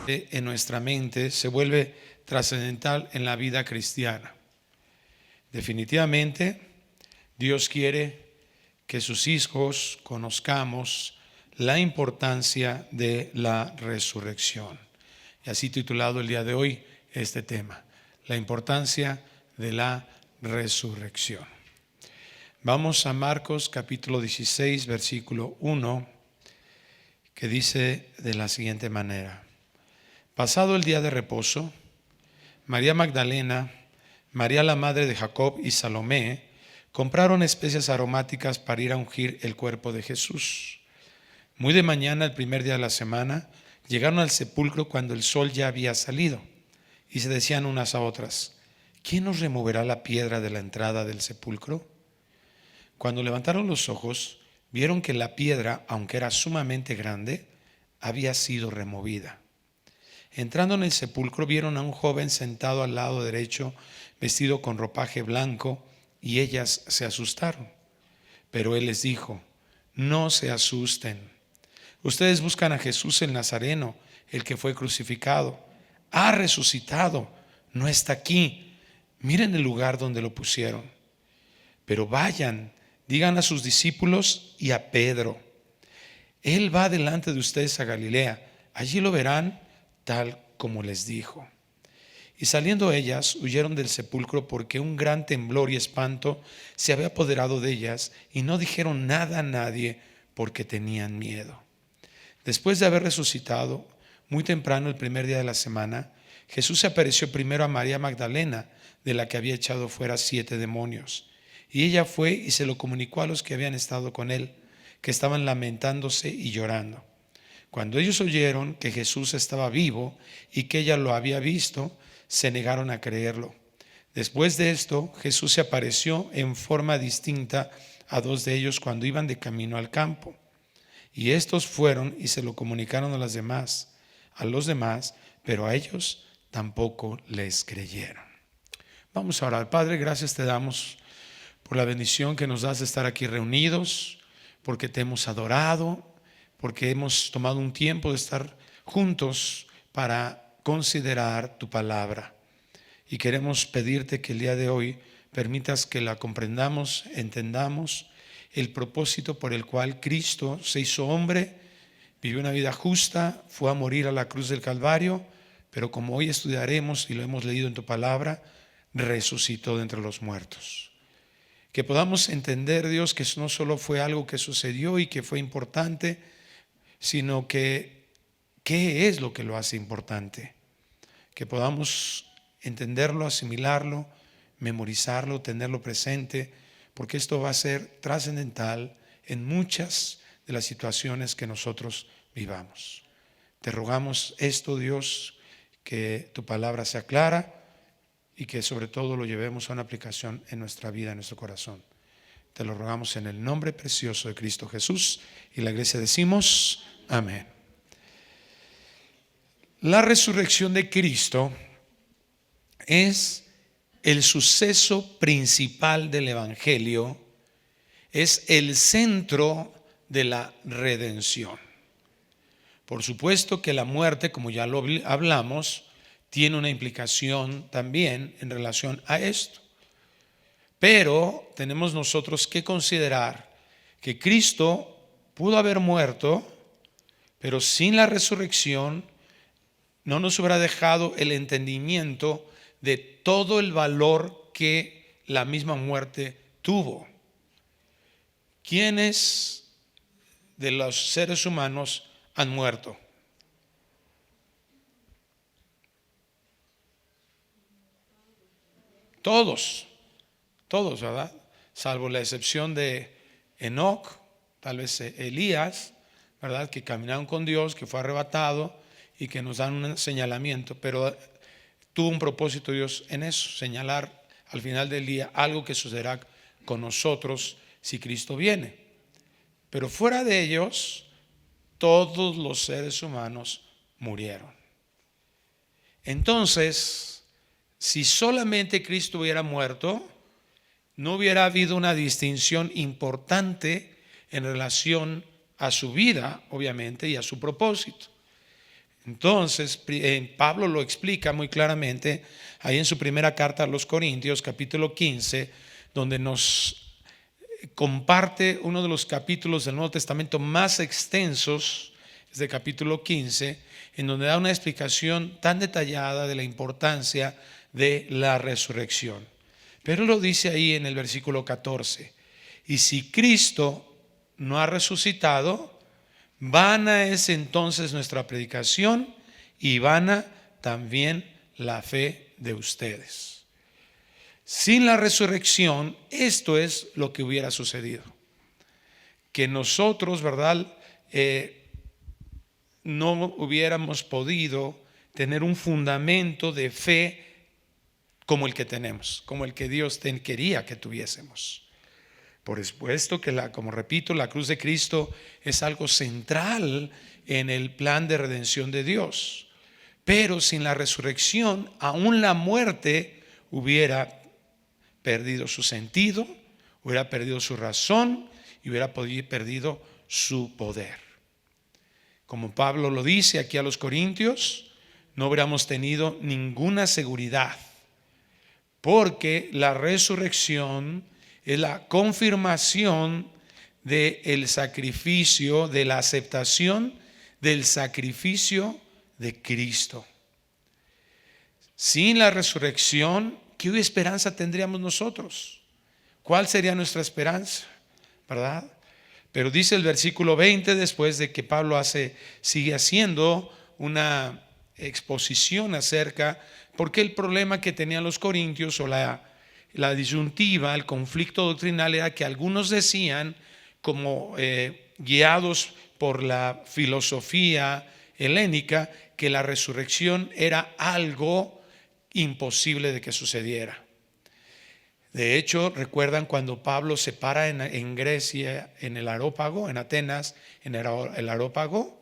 en nuestra mente se vuelve trascendental en la vida cristiana. Definitivamente, Dios quiere que sus hijos conozcamos la importancia de la resurrección. Y así titulado el día de hoy este tema, la importancia de la resurrección. Vamos a Marcos capítulo 16, versículo 1, que dice de la siguiente manera: pasado el día de reposo, María Magdalena, María la madre de Jacob y Salomé compraron especias aromáticas para ir a ungir el cuerpo de Jesús. Muy de mañana, el primer día de la semana, llegaron al sepulcro cuando el sol ya había salido, y se decían unas a otras: ¿quién nos removerá la piedra de la entrada del sepulcro? Cuando levantaron los ojos, vieron que la piedra, aunque era sumamente grande, había sido removida. Entrando en el sepulcro, vieron a un joven sentado al lado derecho, vestido con ropaje blanco, y ellas se asustaron. Pero él les dijo: no se asusten. Ustedes buscan a Jesús el Nazareno, el que fue crucificado. Ha resucitado, no está aquí. Miren el lugar donde lo pusieron. Pero vayan, digan a sus discípulos y a Pedro: Él va delante de ustedes a Galilea, allí lo verán tal como les dijo. Y saliendo ellas, huyeron del sepulcro porque un gran temblor y espanto se había apoderado de ellas, y no dijeron nada a nadie porque tenían miedo. Después de haber resucitado, muy temprano el primer día de la semana, Jesús se apareció primero a María Magdalena, de la que había echado fuera 7 demonios. Y ella fue y se lo comunicó a los que habían estado con él, que estaban lamentándose y llorando. Cuando ellos oyeron que Jesús estaba vivo y que ella lo había visto, se negaron a creerlo. Después de esto, Jesús se apareció en forma distinta a 2 de ellos cuando iban de camino al campo. Y estos fueron y se lo comunicaron a los demás, pero a ellos tampoco les creyeron. Vamos a orar. Padre, gracias te damos por la bendición que nos das de estar aquí reunidos, porque te hemos adorado, porque hemos tomado un tiempo de estar juntos para considerar tu palabra. Y queremos pedirte que el día de hoy permitas que la comprendamos, entendamos el propósito por el cual Cristo se hizo hombre, vivió una vida justa, fue a morir a la cruz del Calvario, pero como hoy estudiaremos y lo hemos leído en tu palabra, resucitó de entre los muertos. Que podamos entender, Dios, que eso no solo fue algo que sucedió y que fue importante, sino que ¿qué es lo que lo hace importante? Que podamos entenderlo, asimilarlo, memorizarlo, tenerlo presente, porque esto va a ser trascendental en muchas de las situaciones que nosotros vivamos. Te rogamos esto, Dios, que tu palabra sea clara y que sobre todo lo llevemos a una aplicación en nuestra vida, en nuestro corazón. Te lo rogamos en el nombre precioso de Cristo Jesús, y la iglesia decimos amén. La resurrección de Cristo es el suceso principal del Evangelio, es el centro de la redención. Por supuesto que la muerte, como ya lo hablamos, tiene una implicación también en relación a esto. Pero tenemos nosotros que considerar que Cristo pudo haber muerto, pero sin la resurrección no nos hubiera dejado el entendimiento de todo el valor que la misma muerte tuvo. ¿Quiénes de los seres humanos han muerto? Todos, ¿verdad? Salvo la excepción de Enoc, tal vez Elías, ¿verdad? Que caminaron con Dios, que fue arrebatado y que nos dan un señalamiento, pero tuvo un propósito Dios en eso, señalar al final del día algo que sucederá con nosotros si Cristo viene. Pero fuera de ellos, todos los seres humanos murieron. Entonces, si solamente Cristo hubiera muerto, no hubiera habido una distinción importante en relación a su vida, obviamente, y a su propósito. Entonces, Pablo lo explica muy claramente ahí en su primera carta a los Corintios, capítulo 15, donde nos comparte uno de los capítulos del Nuevo Testamento más extensos, es de capítulo 15, en donde da una explicación tan detallada de la importancia de la resurrección. Pero lo dice ahí en el versículo 14: y si Cristo no ha resucitado, vana es entonces nuestra predicación y vana también la fe de ustedes. Sin la resurrección, esto es lo que hubiera sucedido: que nosotros, ¿verdad?, no hubiéramos podido tener un fundamento de fe como el que tenemos, como el que Dios quería que tuviésemos. Por supuesto que, como repito, la cruz de Cristo es algo central en el plan de redención de Dios. Pero sin la resurrección, aún la muerte hubiera perdido su sentido, hubiera perdido su razón y hubiera perdido su poder. Como Pablo lo dice aquí a los Corintios, no hubiéramos tenido ninguna seguridad, porque la resurrección es la confirmación del sacrificio, de la aceptación del sacrificio de Cristo. Sin la resurrección, ¿qué esperanza tendríamos nosotros? ¿Cuál sería nuestra esperanza? ¿Verdad? Pero dice el versículo 20, después de que Pablo sigue haciendo una exposición acerca, porque el problema que tenían los corintios, o la disyuntiva, el conflicto doctrinal, era que algunos decían, como guiados por la filosofía helénica, que la resurrección era algo imposible de que sucediera. De hecho, recuerdan cuando Pablo se para en Grecia, en el Areópago, en Atenas, en el Areópago,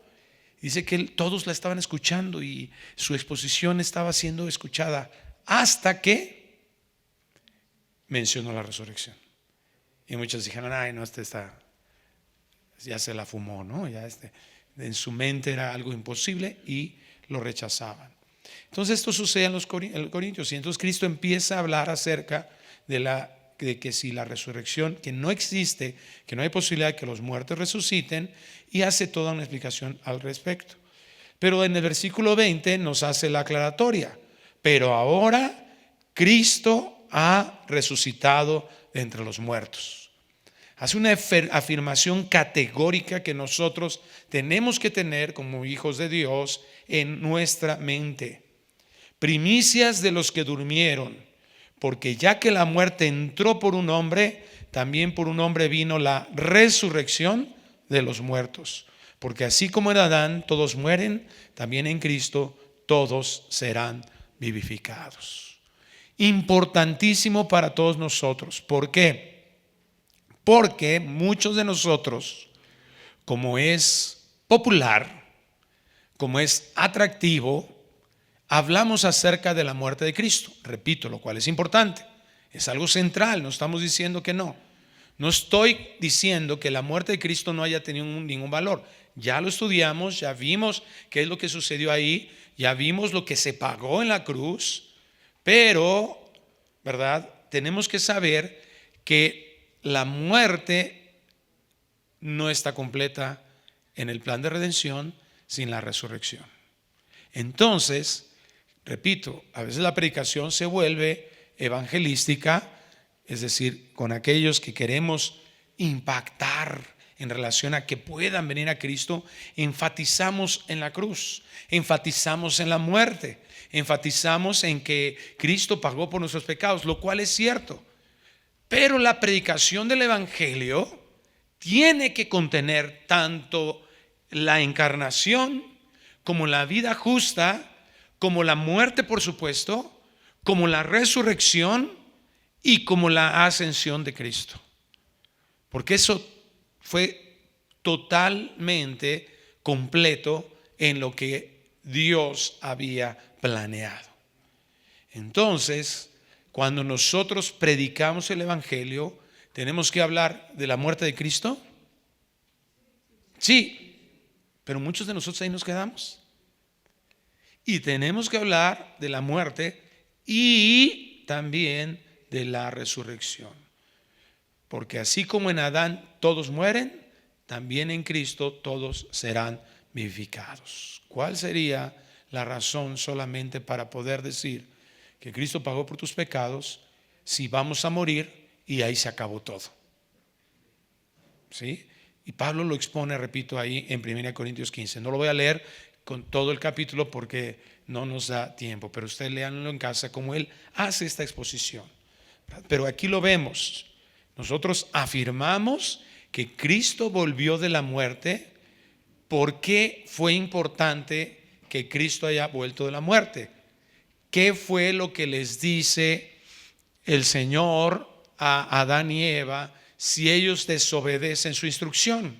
dice que todos la estaban escuchando y su exposición estaba siendo escuchada hasta que mencionó la resurrección. Y muchos dijeron: ay, no, ya se la fumó, ¿no? En su mente era algo imposible y lo rechazaban. Entonces esto sucede en los Corintios, y entonces Cristo empieza a hablar acerca de que si la resurrección, que no existe, que no hay posibilidad de que los muertos resuciten, y hace toda una explicación al respecto. Pero en el versículo 20 nos hace la aclaratoria: pero ahora Cristo ha resucitado de entre los muertos. Hace una afirmación categórica que nosotros tenemos que tener como hijos de Dios en nuestra mente. Primicias de los que durmieron. Porque ya que la muerte entró por un hombre, también por un hombre vino la resurrección de los muertos. Porque así como en Adán todos mueren, también en Cristo todos serán vivificados. Importantísimo para todos nosotros. ¿Por qué? Porque muchos de nosotros, como es popular, como es atractivo, hablamos acerca de la muerte de Cristo. Repito, lo cual es importante, es algo central, no estamos diciendo que no. No estoy diciendo que la muerte de Cristo no haya tenido ningún valor. Ya lo estudiamos, ya vimos qué es lo que sucedió ahí, ya vimos lo que se pagó en la cruz, pero, ¿verdad?, tenemos que saber que la muerte no está completa en el plan de redención sin la resurrección. Entonces, repito, a veces la predicación se vuelve evangelística, es decir, con aquellos que queremos impactar en relación a que puedan venir a Cristo, enfatizamos en la cruz, enfatizamos en la muerte, enfatizamos en que Cristo pagó por nuestros pecados, lo cual es cierto. Pero la predicación del evangelio tiene que contener tanto la encarnación como la vida justa, como la muerte, por supuesto, como la resurrección y como la ascensión de Cristo. Porque eso fue totalmente completo en lo que Dios había planeado. Entonces, cuando nosotros predicamos el evangelio, ¿tenemos que hablar de la muerte de Cristo? Sí, pero muchos de nosotros ahí nos quedamos. Y tenemos que hablar de la muerte y también de la resurrección. Porque así como en Adán todos mueren, también en Cristo todos serán vivificados. ¿Cuál sería la razón solamente para poder decir que Cristo pagó por tus pecados si vamos a morir y ahí se acabó todo? ¿Sí? Y Pablo lo expone, repito, ahí en 1 Corintios 15. No lo voy a leer con todo el capítulo porque no nos da tiempo, pero ustedes léanlo en casa como él hace esta exposición. Pero aquí lo vemos. Nosotros afirmamos que Cristo volvió de la muerte. ¿Por qué fue importante que Cristo haya vuelto de la muerte? ¿Qué fue lo que les dice el Señor a Adán y Eva si ellos desobedecen su instrucción?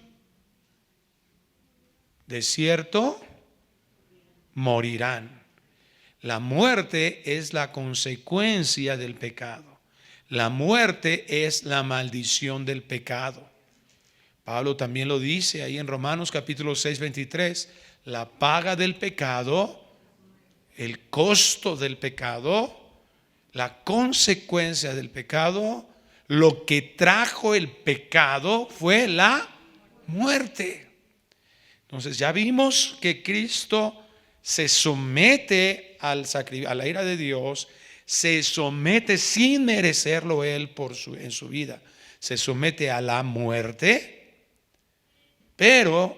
De cierto, morirán. La muerte es la consecuencia del pecado. La muerte es la maldición del pecado. Pablo también lo dice ahí en Romanos capítulo 6, 23. La paga del pecado, el costo del pecado, la consecuencia del pecado, lo que trajo el pecado fue la muerte. Entonces ya vimos que Cristo se somete a la ira de Dios, se somete sin merecerlo él en su vida, se somete a la muerte, pero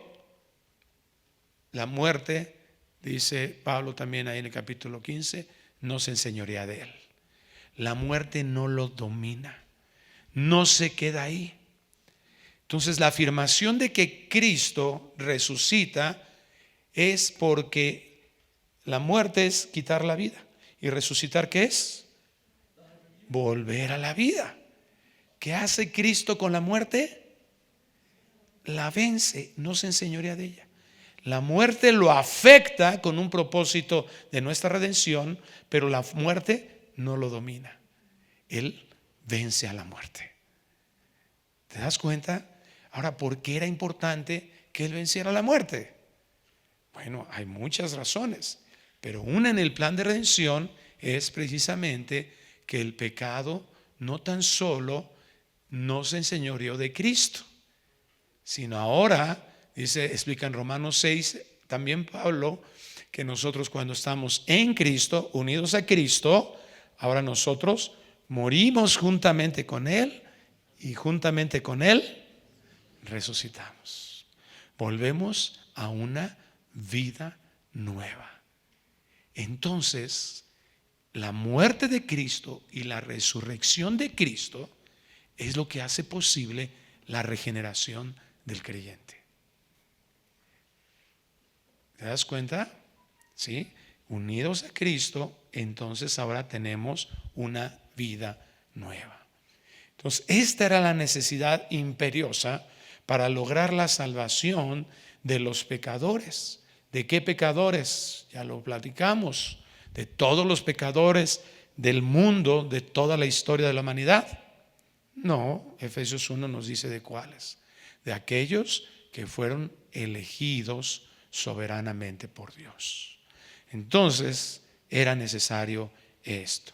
la muerte, dice Pablo también ahí en el capítulo 15, no se enseñorea de él. La muerte no lo domina, no se queda ahí. Entonces la afirmación de que Cristo resucita es porque la muerte es quitar la vida. ¿Y resucitar qué es? Volver a la vida. ¿Qué hace Cristo con la muerte? La vence, no se enseñorea de ella. La muerte lo afecta con un propósito de nuestra redención, pero la muerte no lo domina. Él vence a la muerte. ¿Te das cuenta? Ahora, ¿por qué era importante que Él venciera la muerte? Bueno, hay muchas razones, pero una en el plan de redención es precisamente que el pecado no tan solo no se enseñoreó de Cristo, sino ahora, explica en Romanos 6, también Pablo, que nosotros cuando estamos en Cristo, unidos a Cristo, ahora nosotros morimos juntamente con Él y juntamente con Él resucitamos. Volvemos a una vida nueva. Entonces, la muerte de Cristo y la resurrección de Cristo es lo que hace posible la regeneración del creyente. ¿Te das cuenta? ¿Sí? Unidos a Cristo, entonces ahora tenemos una vida nueva. Entonces, esta era la necesidad imperiosa para lograr la salvación de los pecadores. ¿De qué pecadores? Ya lo platicamos. De todos los pecadores del mundo, de toda la historia de la humanidad. No, Efesios 1 nos dice de cuáles. De aquellos que fueron elegidos soberanamente por Dios. Entonces era necesario esto.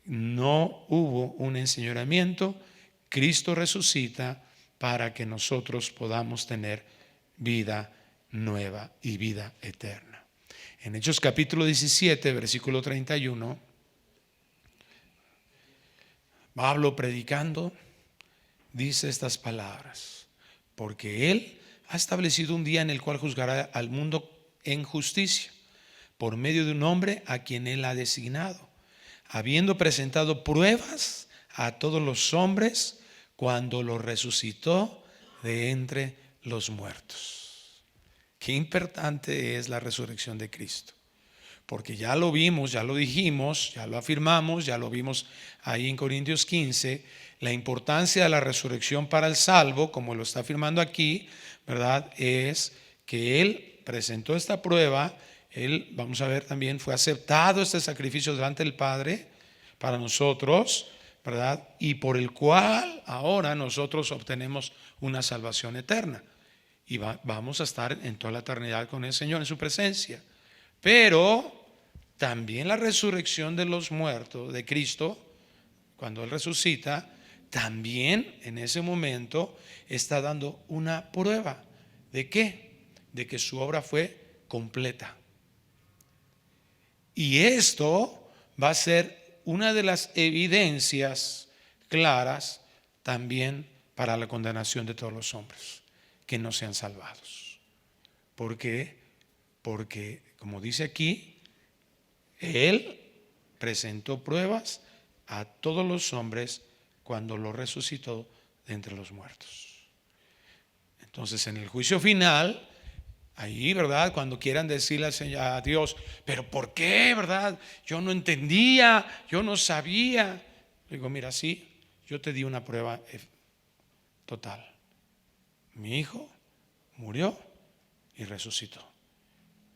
No hubo un enseñoreamiento. Cristo resucita para que nosotros podamos tener vida nueva y vida eterna. En Hechos capítulo 17, versículo 31, Pablo predicando dice estas palabras: porque Él ha establecido un día en el cual juzgará al mundo en justicia, por medio de un hombre a quien Él ha designado, habiendo presentado pruebas a todos los hombres cuando los resucitó de entre los muertos. Qué importante es la resurrección de Cristo, porque ya lo vimos, ya lo dijimos, ya lo afirmamos, ya lo vimos ahí en Corintios 15, la importancia de la resurrección para el salvo, como lo está afirmando aquí, ¿verdad? Es que Él presentó esta prueba, Él, vamos a ver también, fue aceptado este sacrificio delante del Padre para nosotros, ¿verdad? Y por el cual ahora nosotros obtenemos una salvación eterna y vamos a estar en toda la eternidad con el Señor en su presencia. Pero también la resurrección de los muertos de Cristo, cuando Él resucita, también en ese momento está dando una prueba. ¿De qué? De que su obra fue completa. Y esto va a ser una de las evidencias claras también para la condenación de todos los hombres que no sean salvados. ¿Por qué? Porque, como dice aquí, Él presentó pruebas a todos los hombres cuando lo resucitó de entre los muertos. Entonces, en el juicio final, ahí, ¿verdad? Cuando quieran decirle a Dios, pero ¿por qué, verdad? Yo no entendía, yo no sabía. Le digo, mira, sí, yo te di una prueba total. Mi hijo murió y resucitó,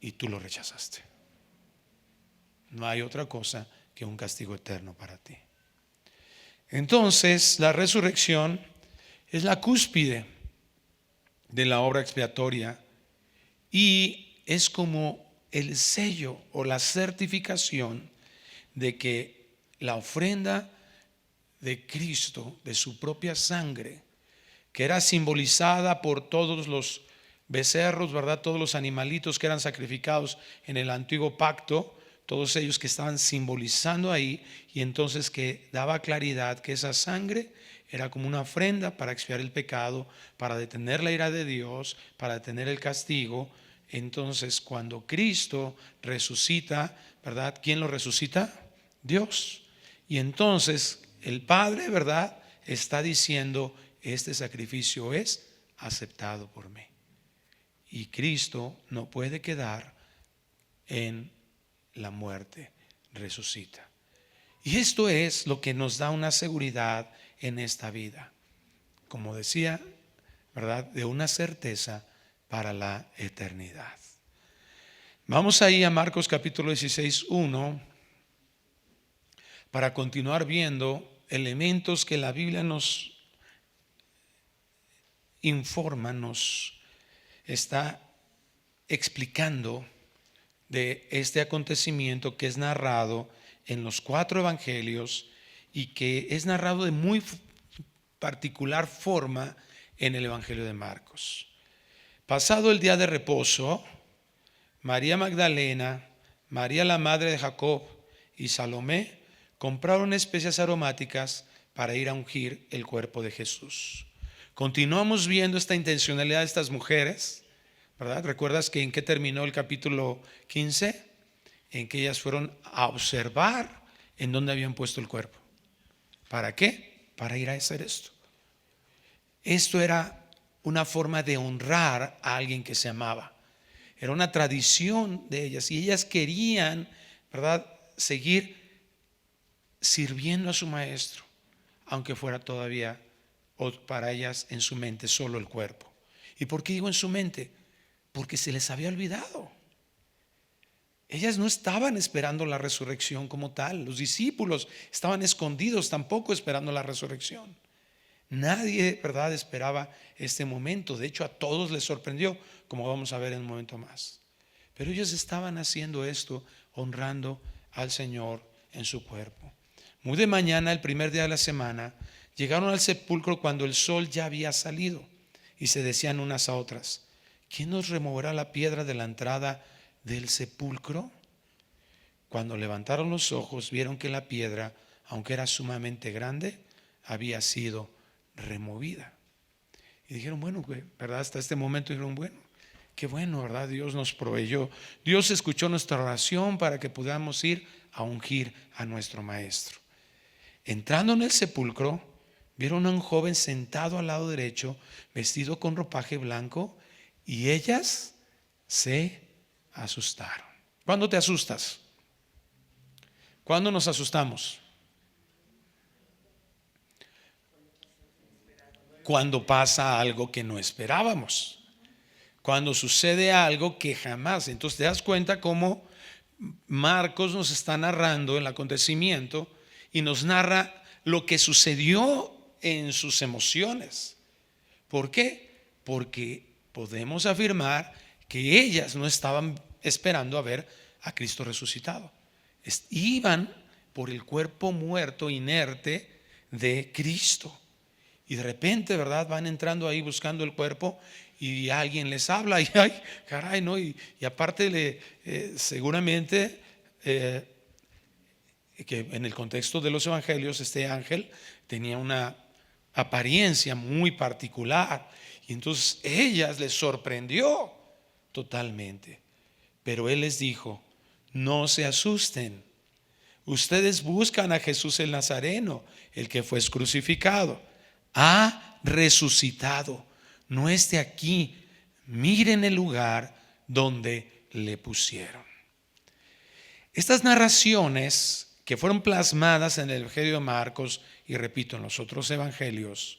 y tú lo rechazaste. No hay otra cosa que un castigo eterno para ti. Entonces, la resurrección es la cúspide de la obra expiatoria y es como el sello o la certificación de que la ofrenda de Cristo, de su propia sangre, que era simbolizada por todos los becerros, ¿verdad? Todos los animalitos que eran sacrificados en el antiguo pacto, todos ellos que estaban simbolizando ahí, y entonces que daba claridad que esa sangre era como una ofrenda para expiar el pecado, para detener la ira de Dios, para detener el castigo. Entonces, cuando Cristo resucita, ¿verdad? ¿Quién lo resucita? Dios. Y entonces el Padre, ¿verdad?, está diciendo, este sacrificio es aceptado por mí. Y Cristo no puede quedar en la muerte, resucita. Y esto es lo que nos da una seguridad en esta vida, como decía, ¿verdad?, de una certeza para la eternidad. Vamos ahí a Marcos capítulo 16, 1, para continuar viendo elementos que la Biblia nos informa, nos está explicando de este acontecimiento que es narrado en los 4 evangelios y que es narrado de muy particular forma en el evangelio de Marcos. Pasado el día de reposo, María Magdalena, María la madre de Jacob y Salomé compraron especias aromáticas para ir a ungir el cuerpo de Jesús. Continuamos viendo esta intencionalidad de estas mujeres, ¿verdad? ¿Recuerdas que en qué terminó el capítulo 15? En que ellas fueron a observar en dónde habían puesto el cuerpo. ¿Para qué? Para ir a hacer esto. Esto era una forma de honrar a alguien que se amaba. Era una tradición de ellas y ellas querían, ¿verdad?, seguir sirviendo a su maestro, aunque fuera todavía para ellas en su mente solo el cuerpo. ¿Y por qué digo en su mente? Porque se les había olvidado. Ellas no estaban esperando la resurrección como tal. Los discípulos estaban escondidos tampoco esperando la resurrección. Nadie, ¿verdad?, esperaba este momento. De hecho, a todos les sorprendió, como vamos a ver en un momento más. Pero ellos estaban haciendo esto, honrando al Señor en su cuerpo. Muy de mañana, el primer día de la semana, llegaron al sepulcro cuando el sol ya había salido y se decían unas a otras: ¿quién nos removerá la piedra de la entrada del sepulcro? Cuando levantaron los ojos, vieron que la piedra, aunque era sumamente grande, había sido removida. Y dijeron, bueno, ¿verdad? Hasta este momento dijeron, bueno, qué bueno, ¿verdad? Dios nos proveyó. Dios escuchó nuestra oración para que podamos ir a ungir a nuestro maestro. Entrando en el sepulcro, vieron a un joven sentado al lado derecho, vestido con ropaje blanco, y ellas se asustaron. ¿Cuándo te asustas? ¿Cuándo nos asustamos? Cuando pasa algo que no esperábamos, cuando sucede algo que jamás. Entonces te das cuenta cómo Marcos nos está narrando el acontecimiento y nos narra lo que sucedió en sus emociones. ¿Por qué? Porque podemos afirmar que ellas no estaban esperando a ver a Cristo resucitado. Iban por el cuerpo muerto, inerte de Cristo. Y de repente, ¿verdad? Van entrando ahí buscando el cuerpo y alguien les habla y ay, caray, ¿no? Y aparte seguramente que en el contexto de los evangelios este ángel tenía una apariencia muy particular y entonces ellas les sorprendió totalmente. Pero él les dijo: no se asusten, ustedes buscan a Jesús el Nazareno, el que fue crucificado. Ha resucitado, no esté aquí. Miren el lugar donde le pusieron. Estas narraciones que fueron plasmadas en el Evangelio de Marcos y repito en los otros evangelios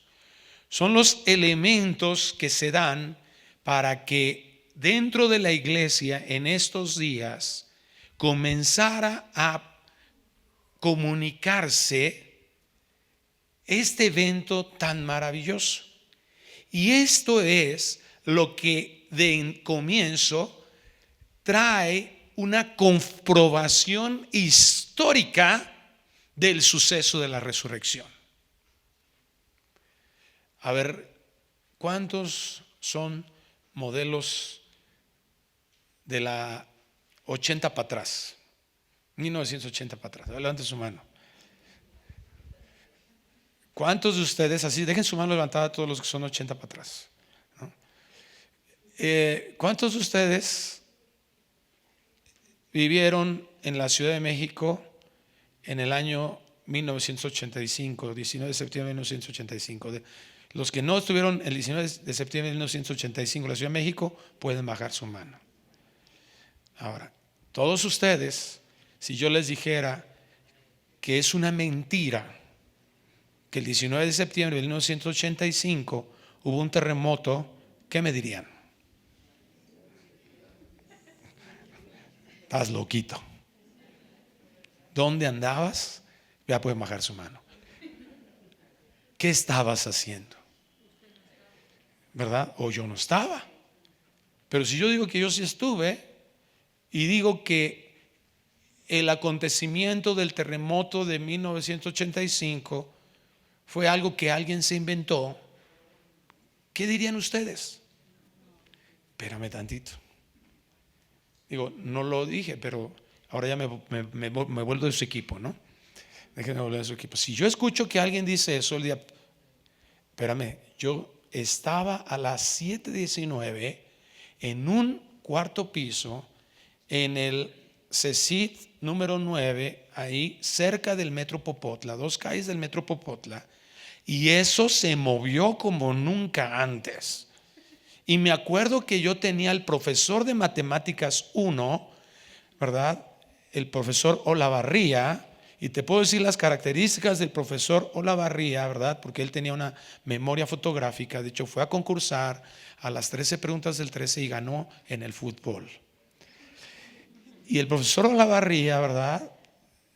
son los elementos que se dan para que dentro de la iglesia en estos días comenzara a comunicarse este evento tan maravilloso. Y esto es lo que de comienzo trae una comprobación histórica del suceso de la resurrección. A ver, ¿cuántos son modelos de la 80 para atrás? 1980 para atrás. Levante su mano. ¿Cuántos de ustedes, así, dejen su mano levantada todos los que son 80 para atrás, ¿no? ¿Cuántos de ustedes vivieron en la Ciudad de México en el año 1985, 19 de septiembre de 1985? Los que no estuvieron el 19 de septiembre de 1985 en la Ciudad de México pueden bajar su mano. Ahora, todos ustedes, si yo les dijera que es una mentira que el 19 de septiembre de 1985 hubo un terremoto, ¿qué me dirían? Estás loquito. ¿Dónde andabas? Ya pueden bajar su mano. ¿Qué estabas haciendo? ¿Verdad? O yo no estaba. Pero si yo digo que yo sí estuve y digo que el acontecimiento del terremoto de 1985 fue algo que alguien se inventó, ¿qué dirían ustedes? Espérame tantito. Digo, no lo dije, pero ahora ya me vuelvo de su equipo, ¿no? Déjenme volver de su equipo. Si yo escucho que alguien dice eso, el día, espérame, yo estaba a las 7:19 en un cuarto piso en el CECIT número 9, ahí cerca del Metro Popotla, 2 calles del Metro Popotla, y eso se movió como nunca antes. Y me acuerdo que yo tenía al profesor de matemáticas 1, ¿verdad? El profesor Olavarría, y te puedo decir las características del profesor Olavarría, ¿verdad? Porque él tenía una memoria fotográfica. De hecho, fue a concursar a las 13 preguntas del 13 y ganó en el fútbol. Y el profesor Olavarría, ¿verdad?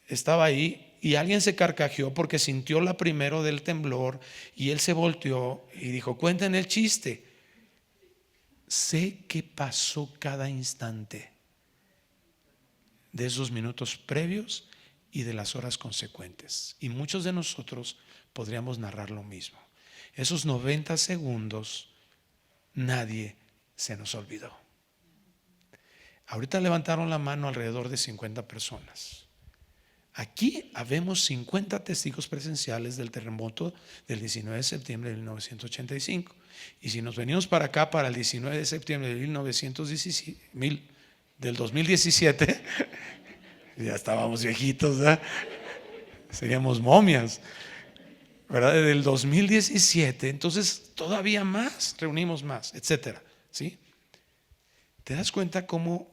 Estaba ahí y alguien se carcajeó porque sintió la primero del temblor y él se volteó y dijo: cuenten el chiste. Sé qué pasó cada instante de esos minutos previos y de las horas consecuentes. Y muchos de nosotros podríamos narrar lo mismo. Esos 90 segundos, nadie se nos olvidó. Ahorita levantaron la mano alrededor de 50 personas. Aquí habemos 50 testigos presenciales del terremoto del 19 de septiembre de 1985. Y si nos venimos para acá para el 19 de septiembre de 2017, ya estábamos viejitos, ¿verdad? Seríamos momias, ¿verdad? Del 2017, entonces todavía más, reunimos más, etcétera, ¿sí? ¿Te das cuenta cómo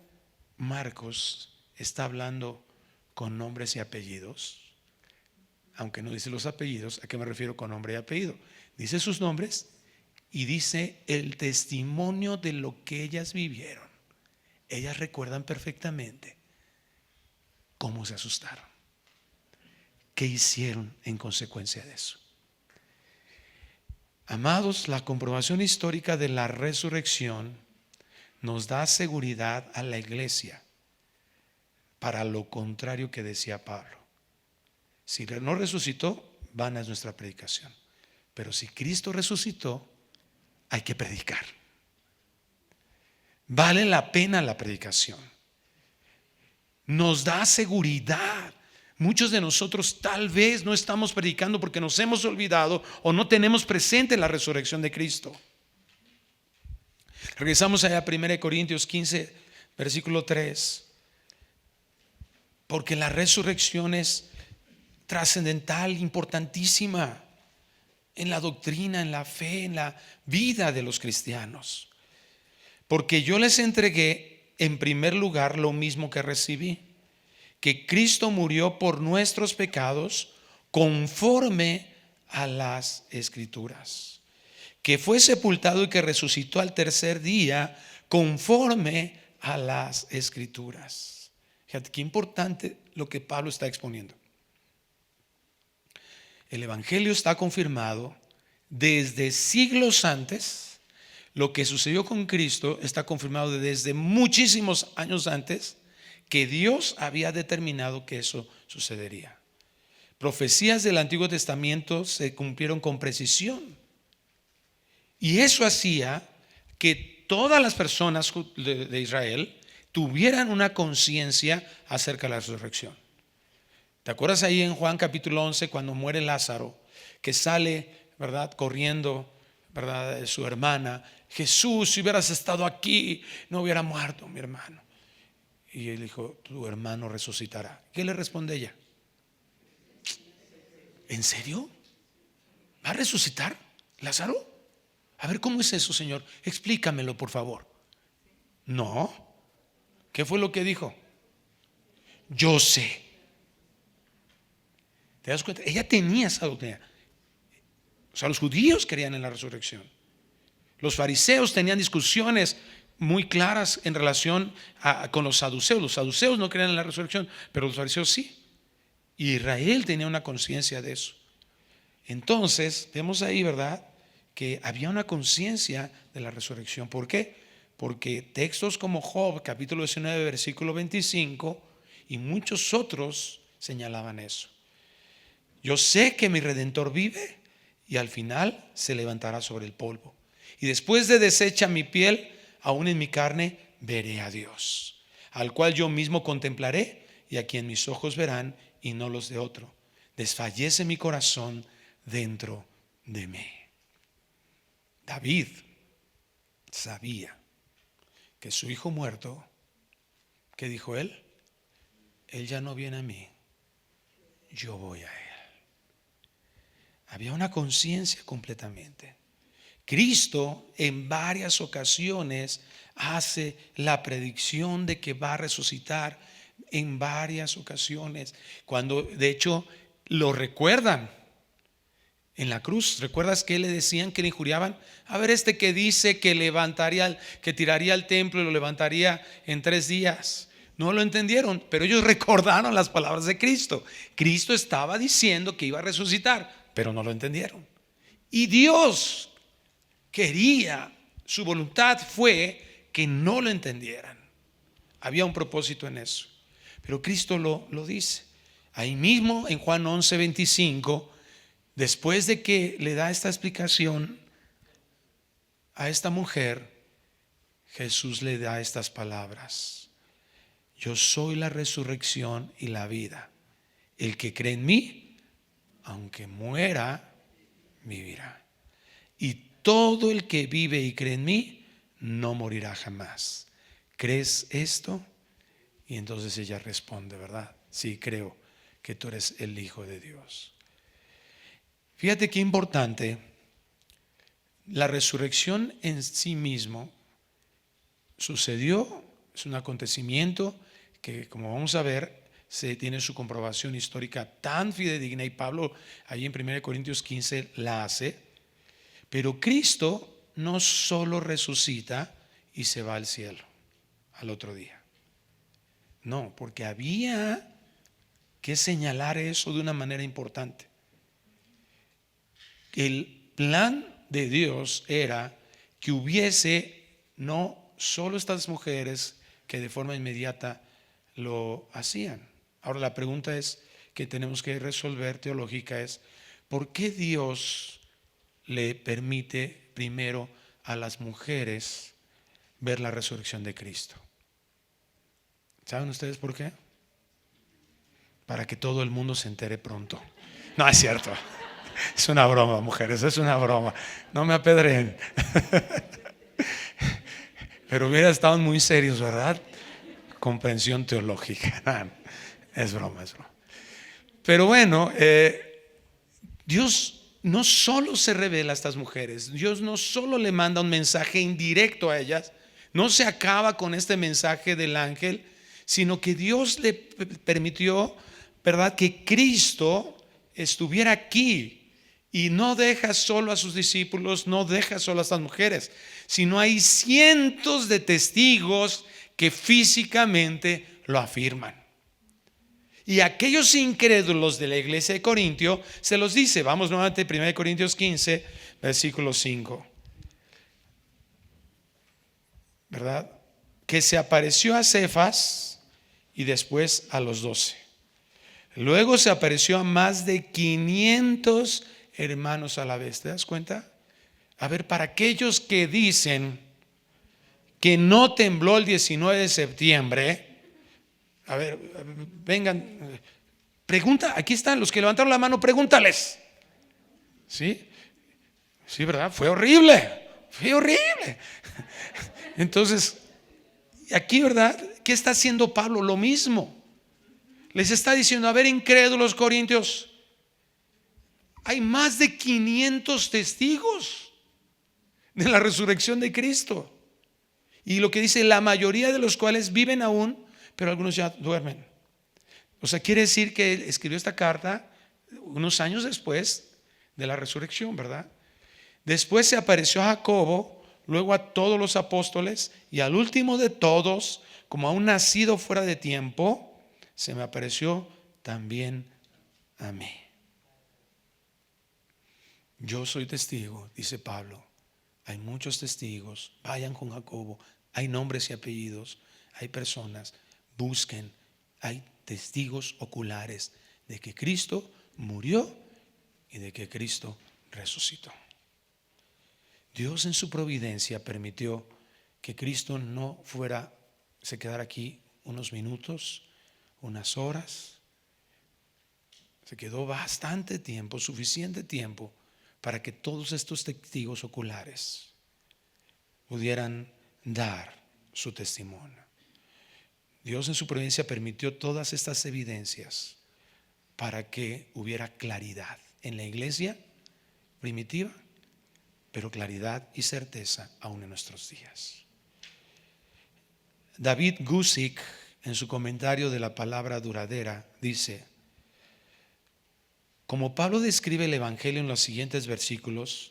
Marcos está hablando con nombres y apellidos? Aunque no dice los apellidos, ¿a qué me refiero con nombre y apellido? Dice sus nombres y dice el testimonio de lo que ellas vivieron. Ellas recuerdan perfectamente cómo se asustaron, qué hicieron en consecuencia de eso. Amados, la comprobación histórica de la resurrección nos da seguridad a la iglesia para lo contrario que decía Pablo. Si no resucitó, vana es nuestra predicación. Pero si Cristo resucitó, hay que predicar. Vale la pena la predicación. Nos da seguridad. Muchos de nosotros tal vez no estamos predicando porque nos hemos olvidado o no tenemos presente la resurrección de Cristo. Regresamos allá a 1 Corintios 15, versículo 3. Porque la resurrección es trascendental, importantísima en la doctrina, en la fe, en la vida de los cristianos. Porque yo les entregué en primer lugar lo mismo que recibí, que Cristo murió por nuestros pecados conforme a las Escrituras, que fue sepultado y que resucitó al tercer día conforme a las Escrituras. Fíjate qué importante lo que Pablo está exponiendo. El Evangelio está confirmado desde siglos antes. Lo que sucedió con Cristo está confirmado desde muchísimos años antes, que Dios había determinado que eso sucedería. Profecías del Antiguo Testamento se cumplieron con precisión. Y eso hacía que todas las personas de Israel tuvieran una conciencia acerca de la resurrección. ¿Te acuerdas ahí en Juan capítulo 11 cuando muere Lázaro, que sale, ¿verdad?, corriendo, ¿verdad?, de su hermana? Jesús, si hubieras estado aquí, no hubiera muerto mi hermano. Y él dijo, tu hermano resucitará. ¿Qué le responde ella? ¿En serio? ¿Va a resucitar Lázaro? A ver, ¿cómo es eso, Señor? Explícamelo, por favor. No. ¿Qué fue lo que dijo? Yo sé. ¿Te das cuenta? Ella tenía esa doctrina. O sea, los judíos creían en la resurrección. Los fariseos tenían discusiones muy claras en relación con los saduceos. Los saduceos no creían en la resurrección, pero los fariseos sí. Y Israel tenía una conciencia de eso. Entonces, vemos ahí, ¿verdad?, que había una conciencia de la resurrección. ¿Por qué? Porque textos como Job, capítulo 19, versículo 25, y muchos otros señalaban eso. Yo sé que mi Redentor vive y al final se levantará sobre el polvo. Y después de deshecha mi piel, aún en mi carne, veré a Dios, al cual yo mismo contemplaré y a quien mis ojos verán y no los de otro. Desfallece mi corazón dentro de mí. David sabía que su hijo muerto, ¿qué dijo él? Él ya no viene a mí, yo voy a él. Había una conciencia completamente. Cristo en varias ocasiones hace la predicción de que va a resucitar en varias ocasiones, cuando de hecho lo recuerdan en la cruz. ¿Recuerdas que le decían, que le injuriaban? A ver, este que dice que levantaría, que tiraría el templo y lo levantaría en 3 días. No lo entendieron, pero ellos recordaron las palabras de Cristo. Cristo estaba diciendo que iba a resucitar, pero no lo entendieron. Y Dios quería, su voluntad fue que no lo entendieran. Había un propósito en eso. Pero Cristo lo dice. Ahí mismo en Juan 11, 25, después de que le da esta explicación a esta mujer, Jesús le da estas palabras: yo soy la resurrección y la vida. El que cree en mí, aunque muera, vivirá. Y todo el que vive y cree en mí, no morirá jamás. ¿Crees esto? Y entonces ella responde, ¿verdad? Sí, creo que tú eres el Hijo de Dios. Fíjate qué importante. La resurrección en sí mismo sucedió, es un acontecimiento que, como vamos a ver, se tiene su comprobación histórica tan fidedigna, y Pablo allí en 1 Corintios 15 la hace. Pero Cristo no solo resucita y se va al cielo al otro día. No, porque había que señalar eso de una manera importante. El plan de Dios era que hubiese no solo estas mujeres que de forma inmediata lo hacían. Ahora la pregunta es que tenemos que resolver teológica es: ¿por qué Dios le permite primero a las mujeres ver la resurrección de Cristo? ¿Saben ustedes por qué? Para que todo el mundo se entere pronto. No, es cierto. Es una broma, mujeres, es una broma. No me apedreen. Pero hubiera estado muy serios, ¿verdad? Comprensión teológica. Es broma, es broma. Pero bueno, Dios no solo se revela a estas mujeres, Dios no solo le manda un mensaje indirecto a ellas, no se acaba con este mensaje del ángel, sino que Dios le permitió, ¿verdad?, que Cristo estuviera aquí y no deja solo a sus discípulos, no deja solo a estas mujeres, sino hay cientos de testigos que físicamente lo afirman. Y aquellos incrédulos de la iglesia de Corintio se los dice. Vamos nuevamente a 1 Corintios 15, versículo 5. ¿Verdad? Que se apareció a Cefas y después a los 12. Luego se apareció a más de 500 hermanos a la vez. ¿Te das cuenta? A ver, para aquellos que dicen que no tembló el 19 de septiembre, a ver, vengan, pregunta, aquí están los que levantaron la mano, pregúntales. ¿Sí? Sí, ¿verdad? Fue horrible, fue horrible. Entonces, aquí, ¿verdad? ¿Qué está haciendo Pablo? Lo mismo. Les está diciendo: a ver, incrédulos corintios, hay más de 500 testigos de la resurrección de Cristo. Y lo que dice, la mayoría de los cuales viven aún, pero algunos ya duermen. O sea, quiere decir que él escribió esta carta unos años después de la resurrección, ¿verdad? Después se apareció a Jacobo, luego a todos los apóstoles, y al último de todos, como a un nacido fuera de tiempo, se me apareció también a mí. Yo soy testigo, dice Pablo. Hay muchos testigos. Vayan con Jacobo. Hay nombres y apellidos. Hay personas. Busquen. Hay testigos oculares de que Cristo murió y de que Cristo resucitó. Dios en su providencia permitió que Cristo no se quedara aquí unos minutos, unas horas. Se quedó bastante tiempo, suficiente tiempo, para que todos estos testigos oculares pudieran dar su testimonio. Dios en su providencia permitió todas estas evidencias para que hubiera claridad en la iglesia primitiva, pero claridad y certeza aún en nuestros días. David Guzik, en su comentario de la palabra duradera, dice: como Pablo describe el evangelio en los siguientes versículos,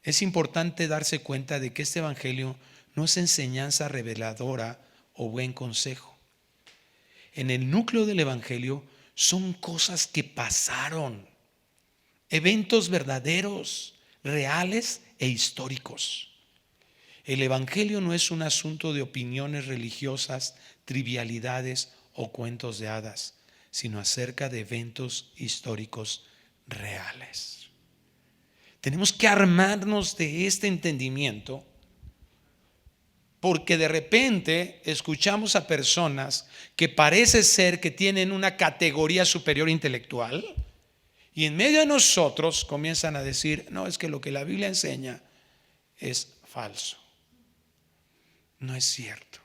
es importante darse cuenta de que este evangelio no es enseñanza reveladora o buen consejo. En el núcleo del evangelio son cosas que pasaron, eventos verdaderos, reales e históricos. El evangelio no es un asunto de opiniones religiosas, trivialidades o cuentos de hadas, sino acerca de eventos históricos reales. Tenemos que armarnos de este entendimiento, porque de repente escuchamos a personas que parece ser que tienen una categoría superior intelectual, y en medio de nosotros comienzan a decir: no, es que lo que la Biblia enseña es falso. No es cierto.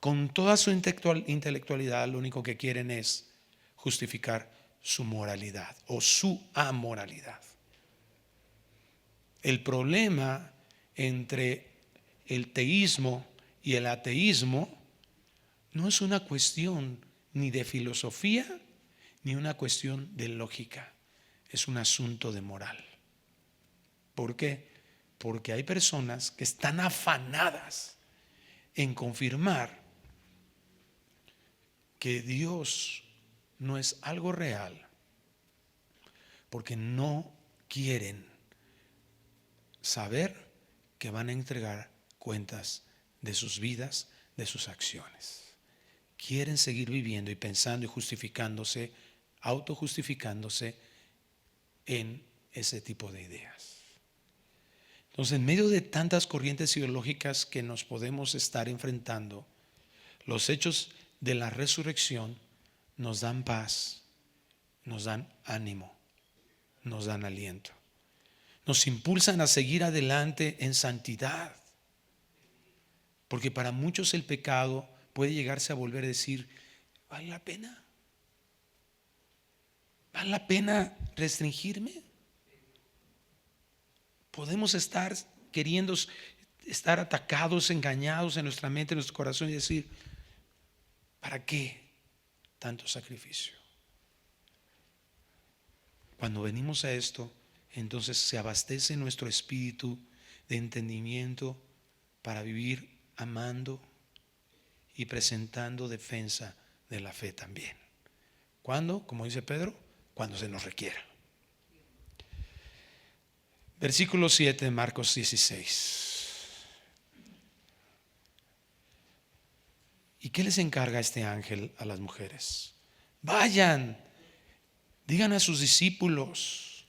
Con toda su intelectualidad, lo único que quieren es justificar su moralidad o su amoralidad. El problema entre el teísmo y el ateísmo no es una cuestión ni de filosofía ni una cuestión de lógica. Es un asunto de moral. ¿Por qué? Porque hay personas que están afanadas en confirmar que Dios no es algo real, porque no quieren saber que van a entregar cuentas de sus vidas, de sus acciones. quieren seguir viviendo y pensando y justificándose, autojustificándose en ese tipo de ideas. Entonces, en medio de tantas corrientes ideológicas que nos podemos estar enfrentando, los hechos de la resurrección nos dan paz, nos dan ánimo, nos dan aliento, nos impulsan a seguir adelante en santidad. Porque para muchos el pecado puede llegarse a volver a decir, ¿vale la pena? ¿Vale la pena restringirme? Podemos estar queriendo estar atacados, engañados en nuestra mente, en nuestro corazón y decir, ¿para qué tanto sacrificio? Cuando venimos a esto, entonces se abastece nuestro espíritu de entendimiento para vivir amando y presentando defensa de la fe también. ¿Cuándo? Como dice Pedro, cuando se nos requiera. Versículo 7 de Marcos 16. ¿Y qué les encarga este ángel a las mujeres? Vayan, digan a sus discípulos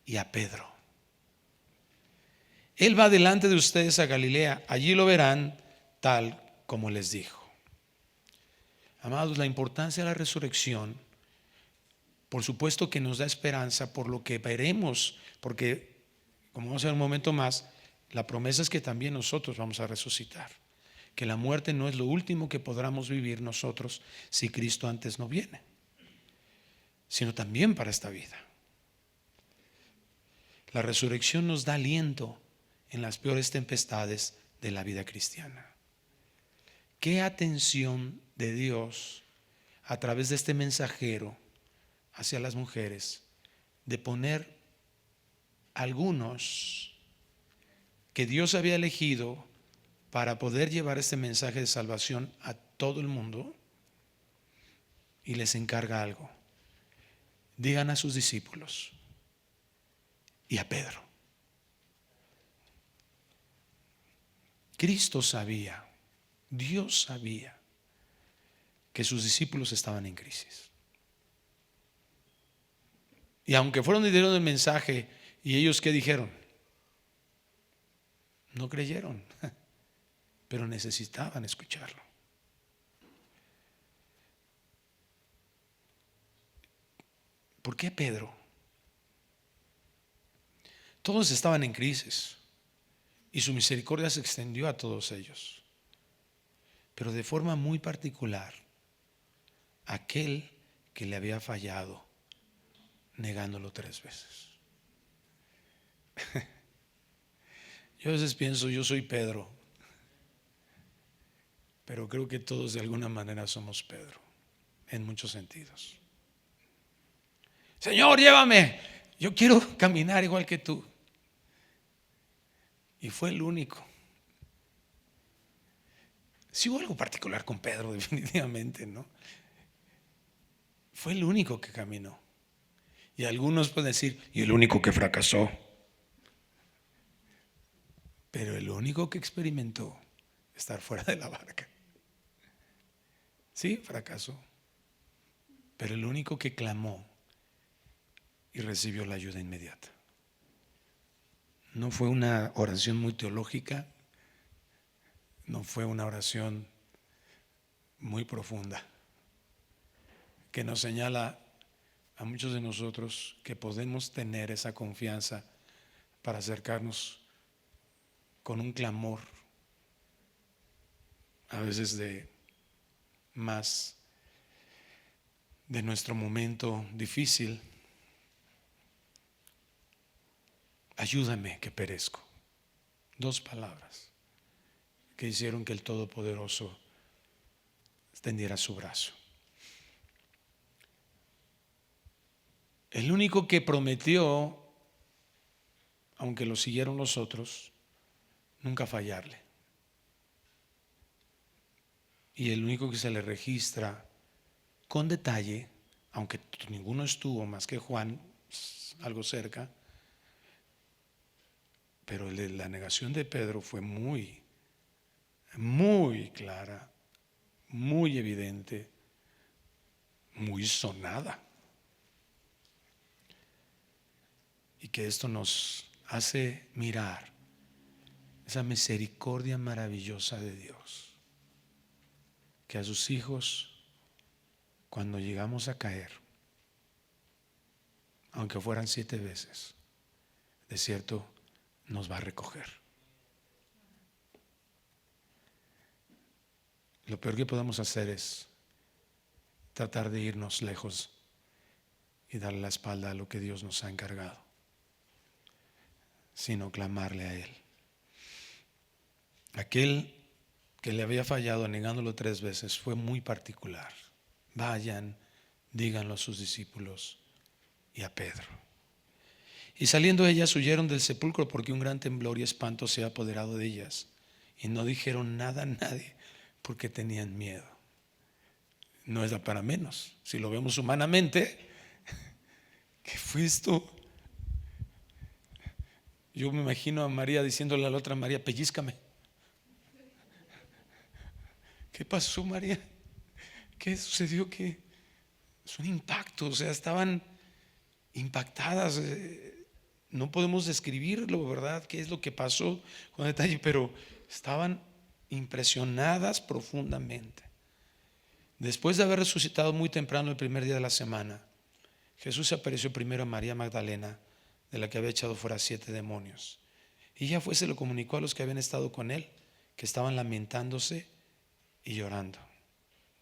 y a Pedro: Él va delante de ustedes a Galilea, allí lo verán tal como les dijo. Amados, la importancia de la resurrección, por supuesto que nos da esperanza por lo que veremos, porque como vamos a ver un momento más, la promesa es que también nosotros vamos a resucitar, que la muerte no es lo último que podamos vivir nosotros si Cristo antes no viene, sino también para esta vida. La resurrección nos da aliento en las peores tempestades de la vida cristiana. Qué atención de Dios a través de este mensajero hacia las mujeres, de poner algunos que Dios había elegido para poder llevar este mensaje de salvación a todo el mundo, y les encarga algo: digan a sus discípulos y a Pedro. Cristo sabía, Dios sabía que sus discípulos estaban en crisis. Y aunque fueron y dieron el mensaje, ¿y ellos qué dijeron? No creyeron, pero necesitaban escucharlo. ¿Por qué Pedro? Todos estaban en crisis y su misericordia se extendió a todos ellos, pero de forma muy particular aquel que le había fallado, negándolo 3 veces. Yo a veces pienso, yo soy Pedro, pero creo que todos de alguna manera somos Pedro, en muchos sentidos. Señor, llévame, yo quiero caminar igual que tú. Y fue el único. Sí hubo algo particular con Pedro, definitivamente, ¿no? Fue el único que caminó. Y algunos pueden decir, y el único que fracasó. Pero el único que experimentó estar fuera de la barca. Sí, fracasó. Pero el único que clamó y recibió la ayuda inmediata. No fue una oración muy teológica, no fue una oración muy profunda, que nos señala a muchos de nosotros que podemos tener esa confianza para acercarnos con un clamor, a veces de más de nuestro momento difícil. Ayúdame que perezco. 2 palabras que hicieron que el Todopoderoso extendiera su brazo. El único que prometió, aunque lo siguieron los otros, nunca fallarle. Y el único que se le registra con detalle, aunque ninguno estuvo más que Juan, algo cerca, pero la negación de Pedro fue muy, muy clara, muy evidente, muy sonada. Y que esto nos hace mirar esa misericordia maravillosa de Dios, que a sus hijos, cuando llegamos a caer, aunque fueran 7 veces, de cierto nos va a recoger. Lo peor que podemos hacer es tratar de irnos lejos y darle la espalda a lo que Dios nos ha encargado, sino clamarle a Él. Aquel que le había fallado negándolo 3 veces fue muy particular. Vayan, díganlo a sus discípulos y a Pedro. Y saliendo ellas huyeron del sepulcro, porque un gran temblor y espanto se había apoderado de ellas, y no dijeron nada a nadie porque tenían miedo. No es para menos. Si lo vemos humanamente, ¿qué fue esto? Yo me imagino a María diciéndole a la otra María: pellízcame. ¿Qué pasó, María? ¿Qué sucedió? ¿Qué? Es un impacto, o sea, estaban impactadas. No podemos describirlo, ¿verdad? ¿Qué es lo que pasó con detalle? Pero estaban impresionadas profundamente. Después de haber resucitado muy temprano el primer día de la semana, Jesús se apareció primero a María Magdalena, de la que había echado fuera 7 demonios. Y ella se lo comunicó a los que habían estado con él, que estaban lamentándose y llorando.